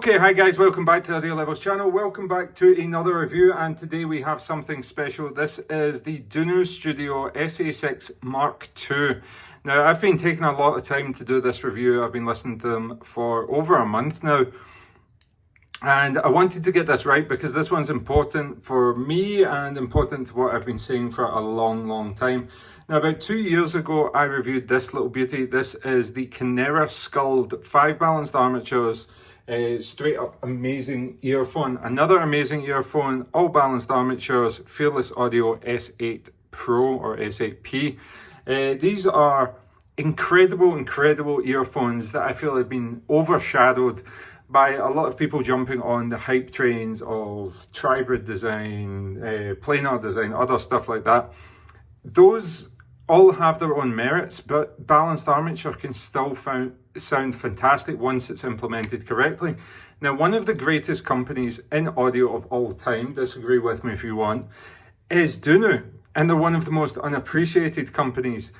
Okay, hi guys, welcome back to the Audio Levels channel. Welcome back to another review, and today we have something special. This is the Dunu Stufio SA6 MK2. Now, I've been taking a lot of time to do this review. I've been listening to them for over a month now. And I wanted to get this right because this one's important for me and important to what I've been saying for a long time. Now, about 2 years ago, I reviewed this little beauty. This is the Canera Sculled 5 balanced armatures, straight up amazing earphone. Another amazing earphone, all balanced armatures, Fearless Audio S8 Pro or S8P. These are incredible earphones that I feel have been overshadowed by a lot of people jumping on the hype trains of tribrid design, planar design, other stuff like that. Those all have their own merits, but balanced armature can still sound fantastic once it's implemented correctly. Now, one of the greatest companies in audio of all time, disagree with me if you want, is Dunu. And they're one of the most unappreciated companies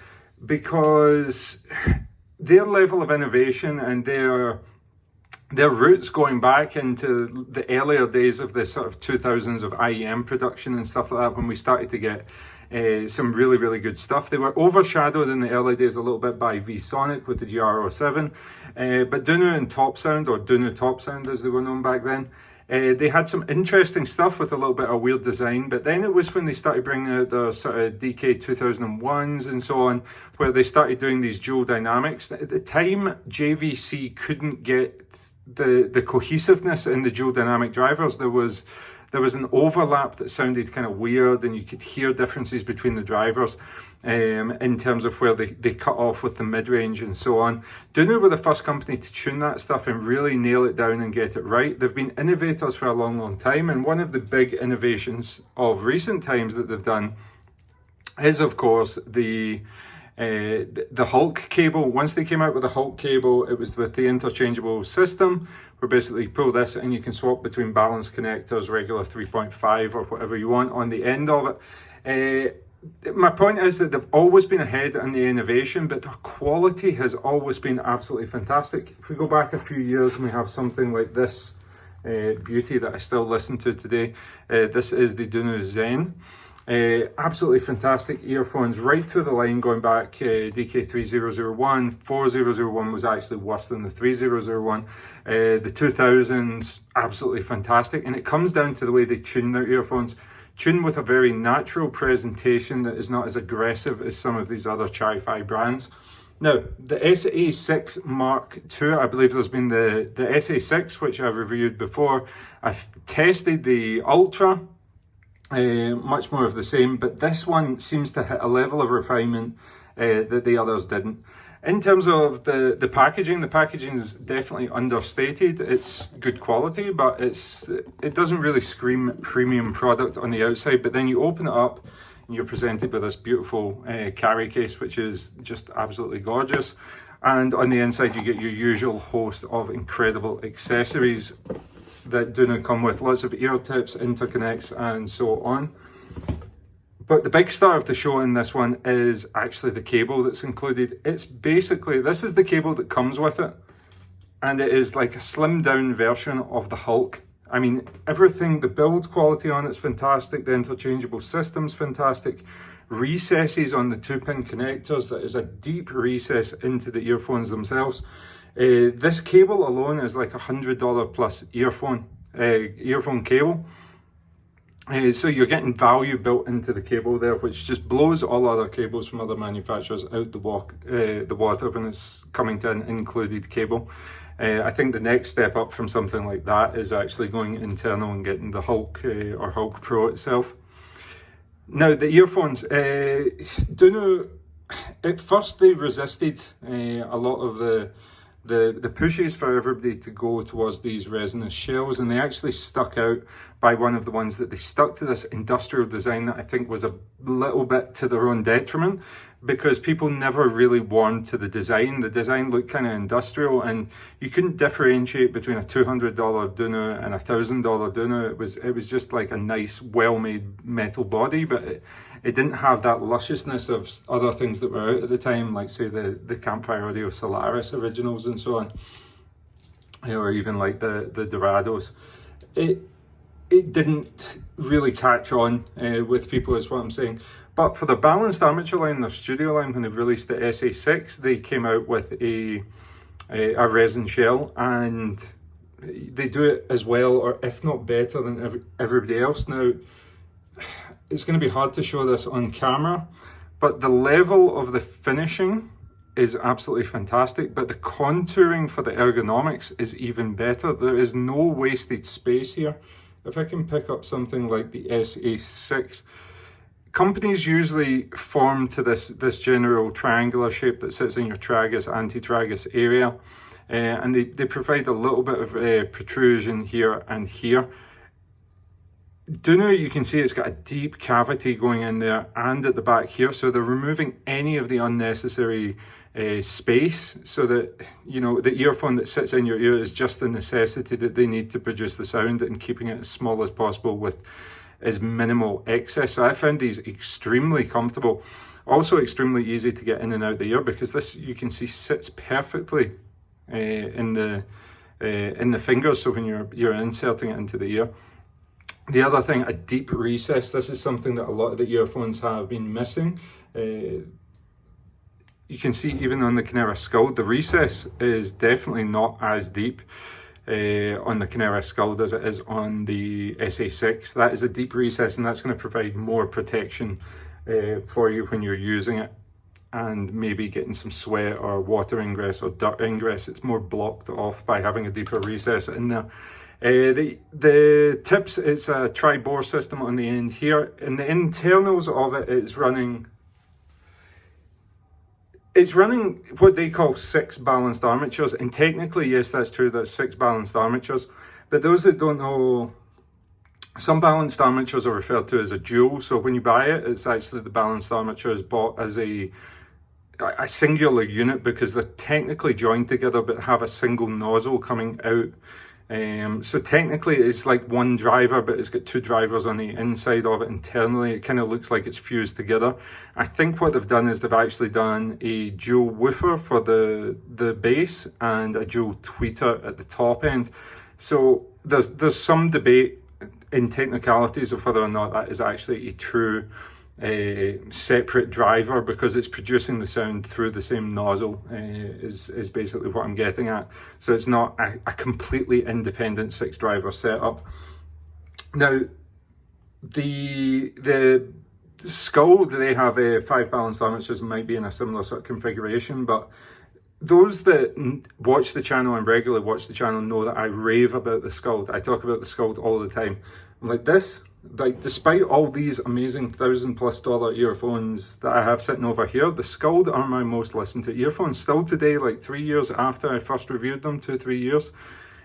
because their level of innovation and their roots going back into the earlier days of the sort of 2000s of IEM production and stuff like that, when we started to get some really good stuff. They were overshadowed in the early days a little bit by VSonic with the GR07, but Dunu and Top Sound, or Dunu Top Sound as they were known back then, they had some interesting stuff with a little bit of weird design. But then it was when they started bringing out the sort of DK 2001s and so on, where they started doing these dual dynamics. At the time, JVC couldn't get the cohesiveness in the dual dynamic drivers. There was an overlap that sounded kind of weird, and you could hear differences between the drivers in terms of where they cut off with the mid-range and so on. Dunu were the first company to tune that stuff and really nail it down and get it right. They've been innovators for a long time, and one of the big innovations of recent times that they've done is, of course, the Hulk cable. Once they came out with the Hulk cable, it was with the interchangeable system, where basically you pull this and you can swap between balanced connectors, regular 3.5 or whatever you want on the end of it. My point is that they've always been ahead in the innovation, but their quality has always been absolutely fantastic. If we go back a few years and we have something like this beauty that I still listen to today, this is the Dunu Zen. Absolutely fantastic earphones right through the line, going back DK3001, 4001 was actually worse than the 3001. The 2000s, absolutely fantastic. And it comes down to the way they tune their earphones. Tune with a very natural presentation that is not as aggressive as some of these other Chi-Fi brands. Now, the SA6 MK2, I believe there's been the SA6, which I've reviewed before. I've tested the Ultra, much more of the same, but this one seems to hit a level of refinement that the others didn't. In terms of the packaging is definitely understated. It's good quality, but it doesn't really scream premium product on the outside. But then you open it up and you're presented with this beautiful carry case, which is just absolutely gorgeous. And on the inside you get your usual host of incredible accessories that do not come with, lots of ear tips, interconnects and so on. But the big star of the show in this one is actually the cable that's included. It's basically, this is the cable that comes with it, and it is like a slimmed down version of the Hulk. I mean, everything, the build quality on it's fantastic, the interchangeable system's fantastic, recesses on the 2-pin connectors, that is a deep recess into the earphones themselves. This cable alone is like $100 plus earphone cable. So you're getting value built into the cable there, which just blows all other cables from other manufacturers out the water when it's coming to an included cable. I think the next step up from something like that is actually going internal and getting the Hulk or Hulk Pro itself. Now, the earphones, Dunu, at first they resisted a lot of the pushes for everybody to go towards these resinous shells, and they actually stuck out by one of the ones that they stuck to this industrial design that I think was a little bit to their own detriment, because people never really warmed to the design. The design looked kind of industrial, and you couldn't differentiate between a $200 Dunu and a $1,000 Dunu. It was just like a nice, well-made metal body, but it didn't have that lusciousness of other things that were out at the time, like say the Campfire Audio Solaris originals and so on. or even like the Dorados. It didn't really catch on with people, is what I'm saying. But for the balanced armature line, their studio line, when they released the SA6, they came out with a resin shell, and they do it as well, or if not better than everybody else. Now, it's going to be hard to show this on camera, but the level of the finishing is absolutely fantastic, but the contouring for the ergonomics is even better. There is no wasted space here. If I can pick up something like the SA6, companies usually form to this general triangular shape that sits in your tragus, antitragus area, and they provide a little bit of protrusion here and here. Dunu, you can see it's got a deep cavity going in there and at the back here, so they're removing any of the unnecessary space, so that, you know, the earphone that sits in your ear is just the necessity that they need to produce the sound, and keeping it as small as possible with as minimal excess. So I found these extremely comfortable, also extremely easy to get in and out the ear, because this, you can see, sits perfectly in the fingers, so when you're inserting it into the ear. The other thing, a deep recess. This is something that a lot of the earphones have been missing. You can see even on the Kinera Skull, the recess is definitely not as deep on the Kinera Skull as it is on the SA6. That is a deep recess, and that's going to provide more protection for you when you're using it, and maybe getting some sweat or water ingress or dirt ingress. It's more blocked off by having a deeper recess in there. The tips, it's a tri-bore system on the end here, and the internals of it is running, it's running what they call 6 balanced armatures, and technically, yes, that's true, that's 6 balanced armatures, but those that don't know, some balanced armatures are referred to as a dual. So when you buy it, it's actually, the balanced armature is bought as a singular unit, because they're technically joined together but have a single nozzle coming out. So technically it's like one driver, but it's got 2 drivers on the inside of it internally. It kind of looks like it's fused together. I think what they've done is they've actually done a dual woofer for the bass and a dual tweeter at the top end. So there's some debate in technicalities of whether or not that is actually a true separate driver, because it's producing the sound through the same nozzle, is basically what I'm getting at. So it's not a completely independent 6 driver setup. Now, the Skull, they have 5 balanced armatures and might be in a similar sort of configuration, but those that watch the channel and regularly watch the channel know that I rave about the Skull. I talk about the Skull all the time. I'm like, this, like, despite all these amazing $1,000+ earphones that I have sitting over here, the Skull are my most listened to earphones still today, like 3 years after I first reviewed them, 2-3 years.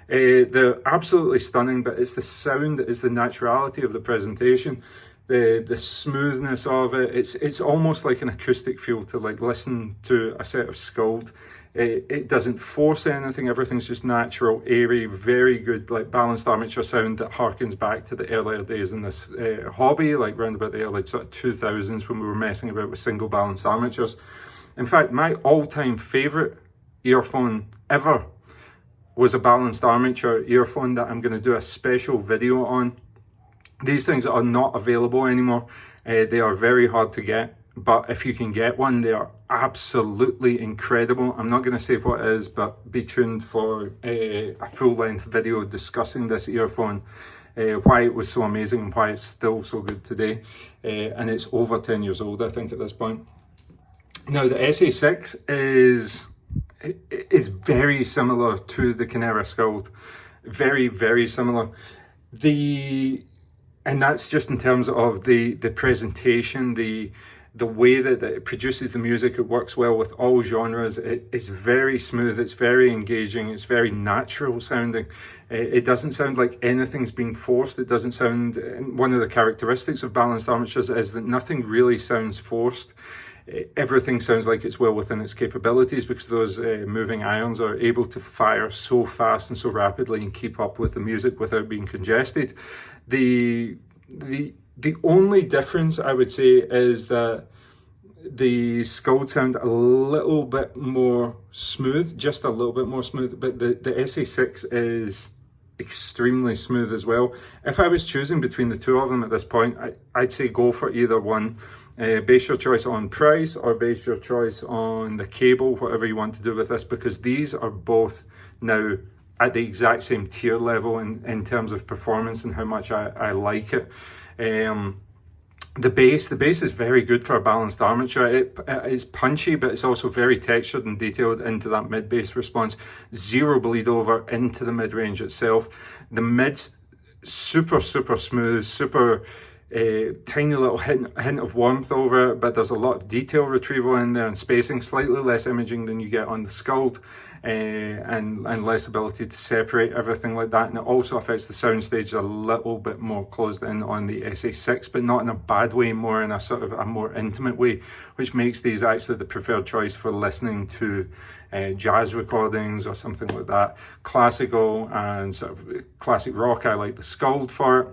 They're absolutely stunning, but it's the sound, it's the naturality of the presentation, the smoothness of it. It's almost like an acoustic feel to like listen to a set of Skull. It doesn't force anything, everything's just natural, airy, very good, like balanced armature sound that harkens back to the earlier days in this hobby, like round about the early sort of 2000s, when we were messing about with single balanced armatures. In fact, my all-time favorite earphone ever was a balanced armature earphone that I'm going to do a special video on. These things are not available anymore. They are very hard to get, but if you can get one, they are absolutely incredible. I'm not going to say what it is, but be tuned for a full-length video discussing this earphone, why it was so amazing and why it's still so good today. And it's over 10 years old, I think, at this point. Now, the SA6 is very similar to the Kinera Skull. Very, very similar. And that's just in terms of the presentation, the way that it produces the music. It works well with all genres. It's very smooth, it's very engaging, it's very natural sounding. It doesn't sound like anything's being forced. It doesn't sound, one of the characteristics of balanced armatures is that nothing really sounds forced. Everything sounds like it's well within its capabilities, because those moving irons are able to fire so fast and so rapidly and keep up with the music without being congested. The only difference, I would say, is that the Scold sound a little bit more smooth, just a little bit more smooth, but the SA6 is extremely smooth as well. If I was choosing between the two of them at this point, I'd say go for either one. Base your choice on price or base your choice on the cable, whatever you want to do with this, because these are both now at the exact same tier level in terms of performance and how much I like it. The bass is very good for a balanced armature. It is punchy, but it's also very textured and detailed into that mid bass response. Zero bleed over into the mid range itself. The mid's super smooth, super tiny little hint of warmth over it, but there's a lot of detail retrieval in there and spacing, slightly less imaging than you get on the Scold, and less ability to separate everything like that. And it also affects the soundstage a little bit more closed in on the SA6, but not in a bad way, more in a sort of a more intimate way, which makes these actually the preferred choice for listening to jazz recordings or something like that. Classical and sort of classic rock, I like the Scold for it.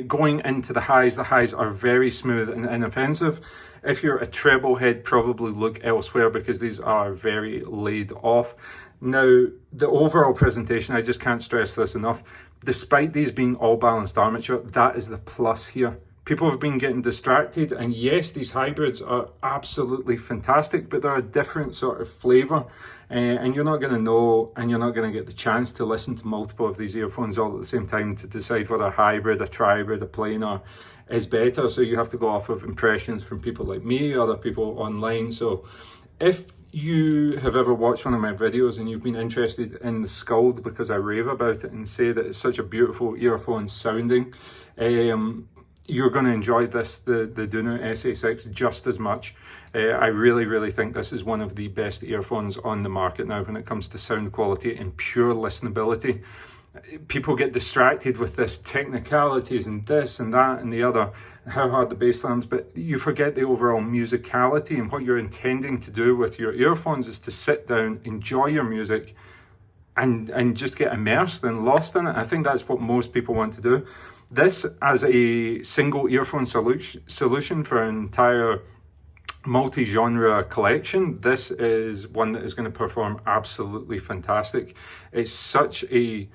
Going into the highs are very smooth and inoffensive. If you're a treble head, probably look elsewhere because these are very laid off. Now, the overall presentation, I just can't stress this enough. Despite these being all balanced armature, that is the plus here. People have been getting distracted, and yes, these hybrids are absolutely fantastic, but they're a different sort of flavor, and you're not going to know, and you're not going to get the chance to listen to multiple of these earphones all at the same time to decide whether a hybrid, a trihybrid, a planar is better. So you have to go off of impressions from people like me, other people online. So if you have ever watched one of my videos and you've been interested in the Scold because I rave about it and say that it's such a beautiful earphone sounding, you're going to enjoy this, the Dunu SA6, just as much. I really think this is one of the best earphones on the market now when it comes to sound quality and pure listenability. People get distracted with this technicalities and this and that and the other, how hard the bass slams, but you forget the overall musicality, and what you're intending to do with your earphones is to sit down, enjoy your music, and just get immersed and lost in it. I think that's what most people want to do. This as a single earphone solution for an entire multi-genre collection, this is one that is going to perform absolutely fantastic. It's such a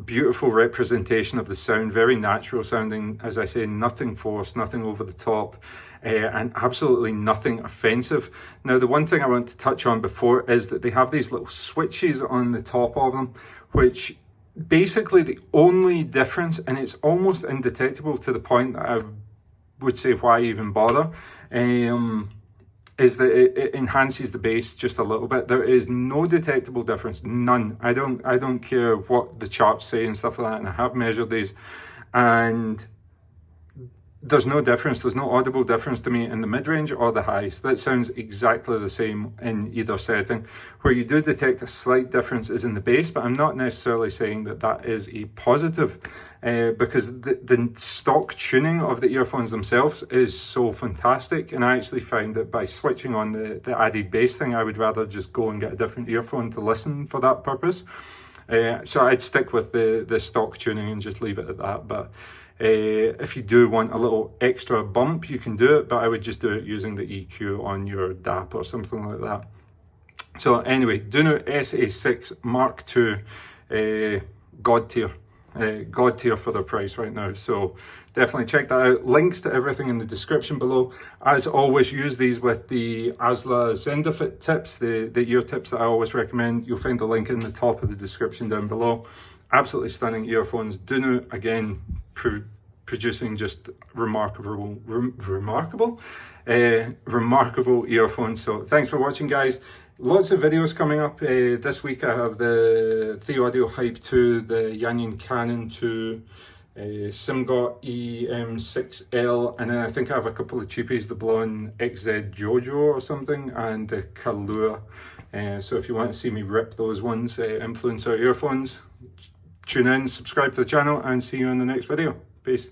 beautiful representation of the sound, very natural sounding, as I say, nothing forced, nothing over the top, and absolutely nothing offensive. Now, the one thing I want to touch on before is that they have these little switches on the top of them, which basically the only difference, and it's almost indetectable to the point that I would say why even bother, is that it enhances the bass just a little bit. There is no detectable difference, none. I don't care what the charts say and stuff like that, and I have measured these, and there's no difference. There's no audible difference to me in the mid-range or the highs. That sounds exactly the same in either setting. Where you do detect a slight difference is in the bass, but I'm not necessarily saying that that is a positive, because the stock tuning of the earphones themselves is so fantastic, and I actually find that by switching on the added bass thing, I would rather just go and get a different earphone to listen for that purpose. So I'd stick with the stock tuning and just leave it at that. But if you do want a little extra bump, you can do it, but I would just do it using the EQ on your DAP or something like that. So anyway, Dunu SA6 MK2, god tier for their price right now. So definitely check that out. Links to everything in the description below. As always, use these with the ASLA Zenderfit tips, the ear tips that I always recommend. You'll find the link in the top of the description down below. Absolutely stunning earphones. Dunu, again, producing just remarkable earphones. So thanks for watching, guys. Lots of videos coming up this week. I have the TheAudio Hype 2, the Yanyan Canon 2, Simgot EM6L, and then I think I have a couple of cheapies, the Blonde XZ Jojo or something, and the Kalua. So if you want to see me rip those ones, influencer earphones, tune in, subscribe to the channel, and see you in the next video. Peace.